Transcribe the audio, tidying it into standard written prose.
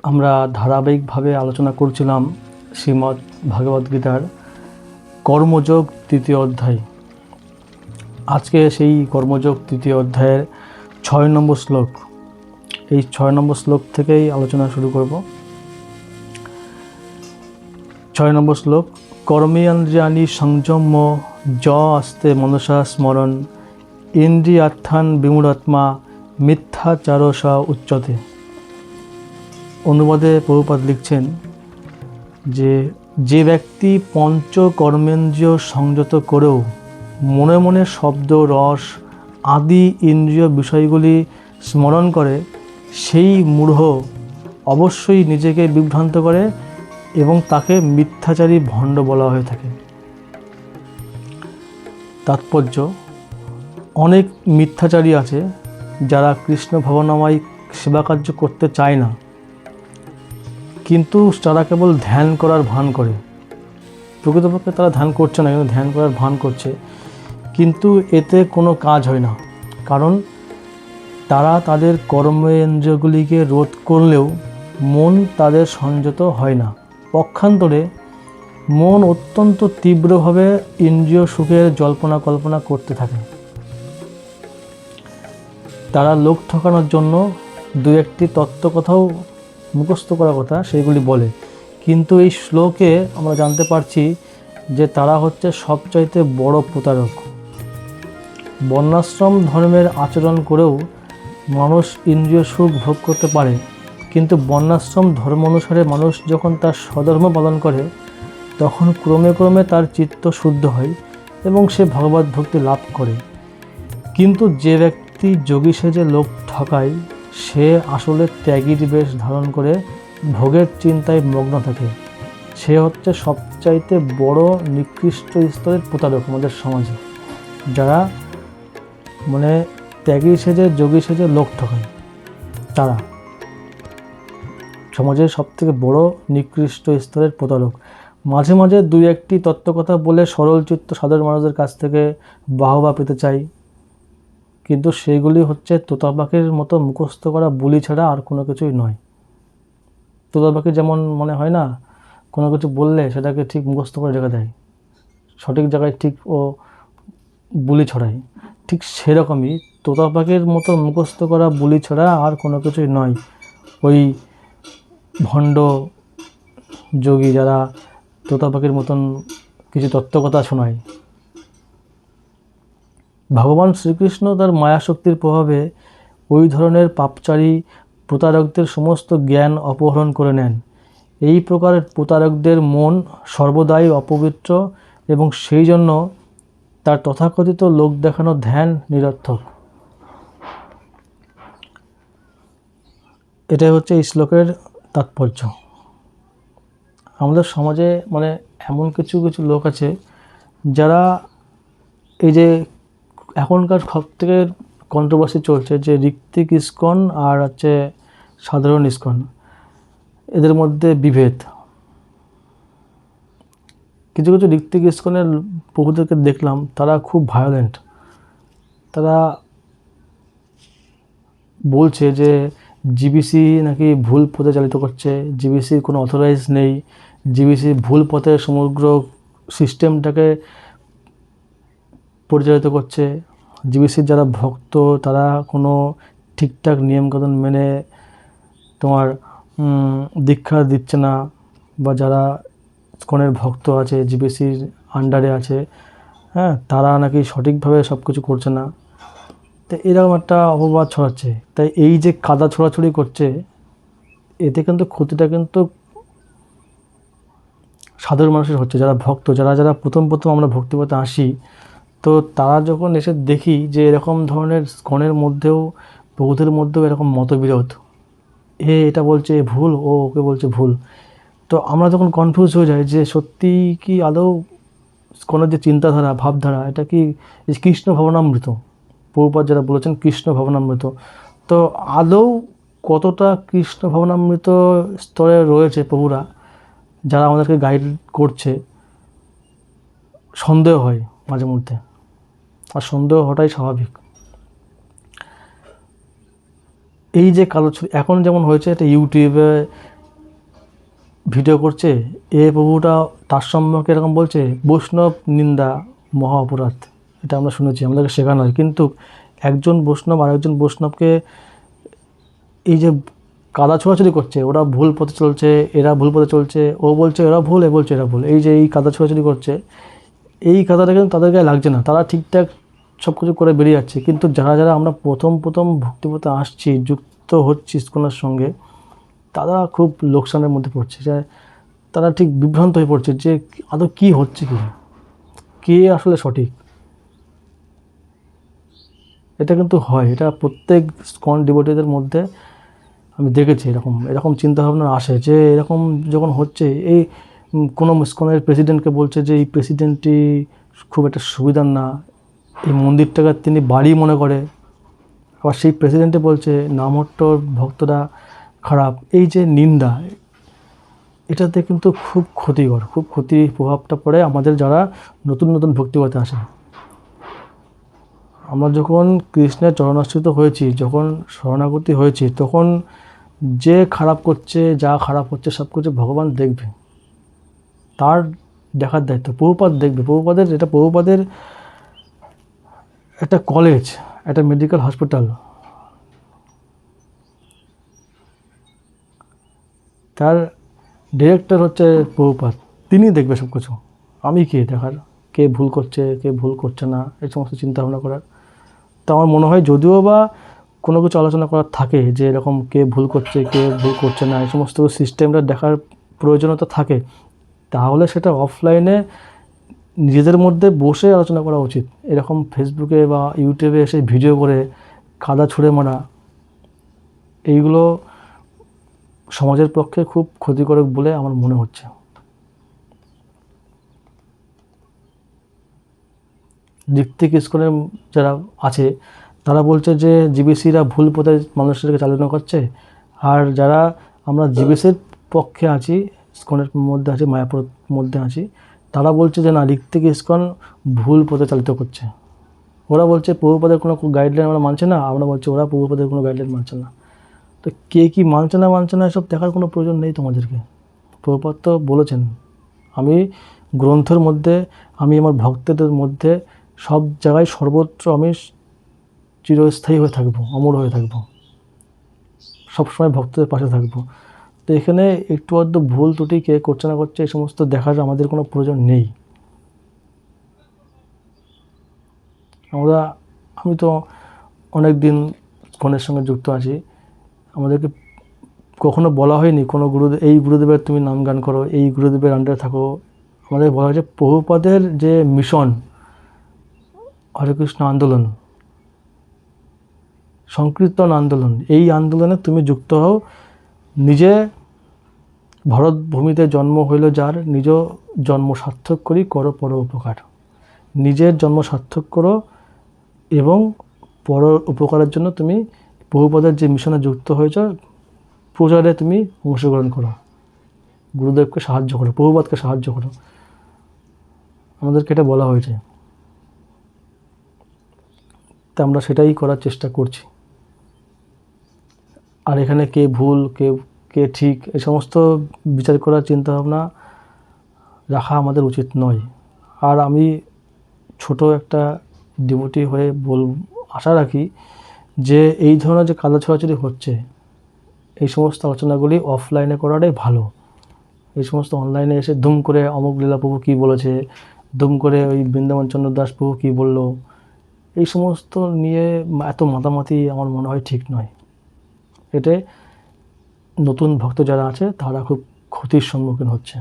আমরা ধারাবাহিকভাবে আলোচনা করছিলাম শ্রীমদ্ ভগবদ্গীতার কর্মযোগ তৃতীয় অধ্যায়। আজকে সেই কর্মযোগ তৃতীয় অধ্যায়ের 6 নম্বর শ্লোক, এই 6 নম্বর শ্লোক থেকেই আলোচনা শুরু করব। 6 নম্বর শ্লোক, কর্মেন্দ্রিয়াণি সংযম্য য আস্তে মনসা স্মরণ ইন্দ্রিয়ার্থান বিমূঢ়াত্মা মিথ্যাচারসা উচ্যতে। অনুবাদে প্রভুপাদ লিখছেন যে ব্যক্তি পঞ্চ কর্মেন্দ্রিয় সংযত করেও মনে মনে শব্দ রস আদি ইন্দ্রিয় বিষয়গুলি স্মরণ করে, সেই মূঢ় অবশ্যই নিজেকে বিভ্রান্ত করে এবং তাকে মিথ্যাচারী ভণ্ড বলা হয়ে থাকে। তাৎপর্য, অনেক মিথ্যাচারী আছে যারা কৃষ্ণ ভাবনাময় সেবাকার্য করতে চায় না, কিন্তু তারা কেবল ধ্যান করার ভান করে। প্রকৃতপক্ষে তারা ধ্যান করছে না, কিন্তু ধ্যান করার ভান করছে, কিন্তু এতে কোনো কাজ হয় না। কারণ তারা তাদের কর্মেন্দ্রিয়গুলিকে রোধ করলেও মন তাদের সংযত হয় না। পক্ষান্তরে মন অত্যন্ত তীব্রভাবে ইন্দ্রিয় সুখের জল্পনা কল্পনা করতে থাকে। তারা লোক ঠকানোর জন্য দু একটি তত্ত্বকথাও মুখস্থ করার কথা সেইগুলি বলে, কিন্তু এই শ্লোকে আমরা জানতে পারছি যে তারা হচ্ছে সবচাইতে বড় প্রতারক। বর্ণাশ্রম ধর্মের আচরণ করেও মানুষ ইন্দ্রিয় সুখ ভোগ করতে পারে, কিন্তু বর্ণাশ্রম ধর্ম অনুসারে মানুষ যখন তার স্বধর্ম পালন করে তখন ক্রমে ক্রমে তার চিত্ত শুদ্ধ হয় এবং সে ভগবত ভক্তি লাভ করে। কিন্তু যে ব্যক্তি যোগী সেজে লোক ঠকায় সে আসলে ত্যাগীর বেশ ধারণ করে ভোগের চিন্তায় মগ্ন থাকে। সে হচ্ছে সবচাইতে বড় নিকৃষ্ট স্তরের প্রতারক আমাদের সমাজে, যারা ত্যাগী সেজে যোগী সেজে লোক ঠকায়। তারা সমাজের সবথেকে বড় নিকৃষ্ট স্তরের প্রতারক। মাঝে মাঝে দুই একটি তত্ত্বকথা বলে সরল চিত্ত সাধারণ মানুষদের কাছ থেকে বাহবা পেতে চাই, কিন্তু সেইগুলি হচ্ছে তোতাপাখির মতো মুখস্থ করা বুলি ছাড়া আর কোনো কিছুই নয়। তোতাপাখি যেমন মনে হয় না, কোনো কিছু বললে সেটাকে ঠিক মুখস্থ করে রেখে দেয়, সঠিক জায়গায় ঠিক ও বুলি ছড়ায়, ঠিক সেরকমই তোতাপাখির মতো মুখস্থ করা বুলি ছাড়া আর কোনো কিছুই নয় ওই ভণ্ড যোগী, যারা তোতাপাখির মতন কিছু তত্ত্বকথা শোনায়। ভগবান শ্রীকৃষ্ণ তার মায়াশক্তির প্রভাবে ওই ধরনের পাপচারী প্রতারকদের সমস্ত জ্ঞান অপহরণ করে নেন। এই প্রকার প্রতারকদের মন সর্বদাই অপবিত্র এবং সেই জন্য তার তথাকথিত লোক দেখানো ধ্যান নিরর্থক। এটাই হচ্ছে এই শ্লোকের তাৎপর্য। আমাদের সমাজে এমন কিছু কিছু লোক আছে যারা এই যে এখনকার সব থেকে কন্ট্রোভার্সি চলছে যে ঋত্বিক ইস্কন আর হচ্ছে সাধারণ ইস্কন, এদের মধ্যে বিভেদ। কিছু কিছু ঋত্বিক ইস্কনের বহুদেরকে দেখলাম, তারা খুব ভায়োলেন্ট। তারা বলছে যে জিবিসি নাকি ভুল পথে চালিত করছে, জিবিসির কোনো অথরাইজ নেই, জিবিসি ভুল পথে সমগ্র সিস্টেমটাকে পরিচালিত করছে। জিবিসির যারা ভক্ত তারা কোনো ঠিকঠাক নিয়মকানুন মেনে তোমার দীক্ষা দিচ্ছে না, বা যারা ইস্কনের ভক্ত আছে জিবিসির আন্ডারে আছে, তারা নাকি সঠিকভাবে সব কিছু করছে না। তো এরকম একটা অপবাদ ছড়াচ্ছে। তাই এই যে কাদা ছোড়াছড়ি করছে, এতে কিন্তু ক্ষতিটা কিন্তু সাধারণ মানুষের হচ্ছে, যারা ভক্ত, যারা প্রথম আমরা ভক্তিপথে আসি, তো তারা যখন এসে দেখি যে এরকম ধরনের ইস্কনের মধ্যেও বৌদ্ধের মধ্যেও এরকম মতবিরোধ, এটা বলছে ভুল, ওকে বলছে ভুল, তো আমরা যখন কনফিউজ হয়ে যাই যে সত্যি কি আদৌ ইস্কনের যে চিন্তাধারা ভাবধারা এটা কি কৃষ্ণ ভাবনামৃত, প্রভুপাদ যারা বলেছেন কৃষ্ণ ভাবনামৃত, তো আদৌ কতটা কৃষ্ণ ভাবনামৃত স্তরে রয়েছে প্রভুরা যারা আমাদেরকে গাইড করছে। সন্দেহ হয় মাঝে মধ্যে, আর সন্দেহ হওয়াটাই স্বাভাবিক। এই যে কালো ছবি এখন যেমন হয়েছে, এটা ইউটিউবে ভিডিও করছে, এ প্রভুটা তার সম্পর্কে এরকম বলছে, বৈষ্ণব নিন্দা মহা অপরাধ। এটা আমরা শুনেছি, আমাদেরকে শেখানো হয়। কিন্তু একজন বৈষ্ণব আর একজন বৈষ্ণবকে এই যে কাদা ছোড়াছুড়ি করছে, ওরা ভুল পথে চলছে, এরা ভুল পথে চলছে, ও বলছে এরা ভুল, এ বলছে এরা ভুল, এই যে এই কাদা ছোড়াছুড়ি করছে, এই কাদাটা কিন্তু তাদের গায়ে লাগছে না, তারা ঠিকঠাক সব কিছু করে বেরিয়ে যাচ্ছে। কিন্তু যারা যারা আমরা প্রথম ভক্তিপথে আসছি, যুক্ত হচ্ছি ইস্কনের সঙ্গে, তারা খুব লোকসানের মধ্যে পড়ছে, যে তারা ঠিক বিভ্রান্ত হয়ে পড়ছে যে আদৌ কী হচ্ছে, কে আসলে সঠিক। এটা কিন্তু হয়, এটা প্রত্যেক ইস্কন ডিভোটিদের মধ্যে আমি দেখেছি। এরকম চিন্তাভাবনা আসে যে এরকম যখন হচ্ছে, এই কোনো ইস্কনের প্রেসিডেন্টকে বলছে যে এই প্রেসিডেন্টটি খুব একটা সুবিধার না, এই মন্দিরটাকে তিনি বাড়ি মনে করে। আবার সেই প্রেসিডেন্টে বলছে নামহট্টর ভক্তরা খারাপ। এই যে নিন্দা, এটাতে কিন্তু খুব ক্ষতিকর, খুব ক্ষতির প্রভাবটা পড়ে আমাদের যারা নতুন নতুন ভক্তিপথে আসে। আমরা যখন কৃষ্ণের চরণাশ্রিত হয়েছি, যখন শরণাগতি হয়েছি, তখন যে খারাপ করছে, যা খারাপ হচ্ছে, সব কিছু ভগবান দেখবে, তার দেখার দায়িত্ব। প্রভুপাদ দেখবে। প্রভুপাদের একটা কলেজ, একটা মেডিকেল হসপিটাল, তার ডিরেক্টর হচ্ছে প্রভুপাদ, তিনি দেখবে সব কিছু। আমি কে দেখার, কে ভুল করছে, কে ভুল করছে না, এই সমস্ত চিন্তাভাবনা করার। তো আমার মনে হয় যদিও বা কোনো কিছু আলোচনা করার থাকে যে এরকম কে ভুল করছে, কে ভুল করছে না, এই সমস্ত সিস্টেমটা দেখার প্রয়োজনীয়তা থাকে, তাহলে সেটা অফলাইনে নিজেদের মধ্যে বসে আলোচনা করা উচিত। এরকম ফেসবুকে বা ইউটিউবে এসে ভিডিও করে কাদা ছুঁড়ে মারা, এইগুলো সমাজের পক্ষে খুব ক্ষতিকারক বলে আমার মনে হচ্ছে। ঋত্বিক ইস্কনের যারা আছে, তারা বলছে যে জিবিসিরা ভুল পথে মানুষদেরকে চালনা করছে। আর যারা আমরা জিবিসির পক্ষে আছি, ইস্কনের মধ্যে আছি, মায়াপুর মধ্যে আছি, তারা বলছে যে না, ঋত্বিক ইস্কন ভুল পথে চালিত করছে। ওরা বলছে প্রভুপাদের কোনো গাইডলাইন আমরা মানছে না, আমরা বলছি ওরা প্রভুপাদের কোনো গাইডলাইন মানছে না। তো কে কী মানছে না এসব দেখার কোনো প্রয়োজন নেই তোমাদেরকে। প্রভুপাদ তো বলেছেন, আমি গ্রন্থের মধ্যে, আমি আমার ভক্তদের মধ্যে সব জায়গায় সর্বত্র আমি চিরস্থায়ী হয়ে থাকবো, অমর হয়ে থাকবো, সবসময় ভক্তদের পাশে থাকবো। তো এখানে একটু আধটু ভুল ত্রুটি কে করছে না করছে, এই সমস্ত দেখার আমাদের কোনো প্রয়োজন নেই। আমি তো অনেক দিন ইস্কনের সঙ্গে যুক্ত আছি, আমাদেরকে কখনো বলা হয়নি কোনো গুরুদেব, এই গুরুদেবের তুমি নাম গান করো, এই গুরুদেবের আন্ডারে থাকো। আমাদের বলা হয়েছে প্রভুপাদের যে মিশন, হরে কৃষ্ণ আন্দোলন, সংকীর্তন আন্দোলন, এই আন্দোলনে তুমি যুক্ত হও। নিজে ভরতভূমিতে জন্ম হইল যার, নিজ জন্ম সার্থক করি করো পর উপকার। নিজের জন্ম সার্থক করো এবং পর উপকারের জন্য তুমি প্রভুপাদের যে মিশনে যুক্ত হয়েছ, প্রচারে তুমি অংশগ্রহণ করো, গুরুদেবকে সাহায্য করো, প্রভুপাদকে সাহায্য করো। আমাদেরকে এটা বলা হয়েছে, তা আমরা সেটাই করার চেষ্টা করছি। আর এখানে কে ভুল, কে ঠিক, এই সমস্ত বিচার করার চিন্তাভাবনা রাখা আমাদের উচিত নয়। আর আমি ছোট একটা ডিভোটি হয়ে আশা রাখি যে এই ধরনের যে কাদা ছোড়াছুড়ি হচ্ছে, এই সমস্ত আলোচনাগুলি অফলাইনে করাটাই ভালো। এই সমস্ত অনলাইনে এসে দুম করে অমুক লীলাপ্রভু কী বলেছে, দুম করে ওই বৃন্দাবন চন্দ্র দাস প্রভু কী বললো, এই সমস্ত নিয়ে এত মাতামাতি আমার মনে হয় ঠিক নয়। এতে নতুন ভক্ত যারা আছে তারা খুব ক্ষতির সম্মুখীন হচ্ছে।